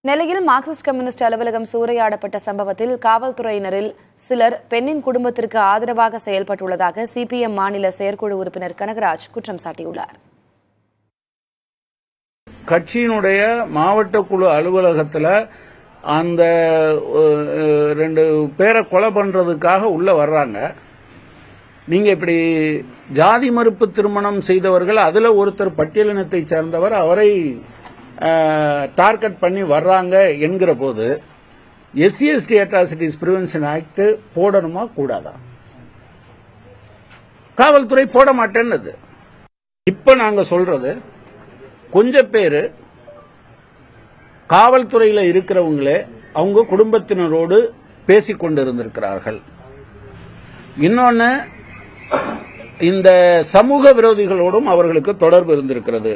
நெல்லையில் Marxist communist அலுவலகம் சூறையாடப்பட்ட சம்பவத்தில் காவல்துறையினரில் சிலர் பெண்ணின் குடும்பத்திற்கு ஆதரவாக செயல்பட்டுள்ளதாக சிபிஎம் மாநில செயற்குழு உறுப்பினர் கனகராஜ் குற்றம் சாட்டியுள்ளார். கட்சியினுடைய மாவட்ட குழு அலுவலகத்தில் அந்த 2 பேரை கொலை பண்றதுக்காக உள்ள வர்றாங்க. நீங்க இப்படி ஜாதி மறுப்பு திருமணம் செய்தவர்கள் அதுல ஒருத்தர் பட்டியலினத்தை சேர்ந்தவர், அவரை டார்கெட் பண்ணி வர்றாங்க என்கிற போது SC/ST அட்ராசிட்டிஸ் பிரிவென்ஷன் ஆக்ட் போடணுமா கூடாதா? காவல்துறை போட மாட்டேன்னு. இப்ப நாங்க சொல்றது, கொஞ்சம் பேரு காவல்துறையில இருக்கிறவங்களே அவங்க குடும்பத்தினரோடு பேசிக் கொண்டிருந்திருக்கிறார்கள். இன்னொன்னு, இந்த சமூக விரோதிகளோடும் அவர்களுக்கு தொடர்பு இருந்திருக்கிறது.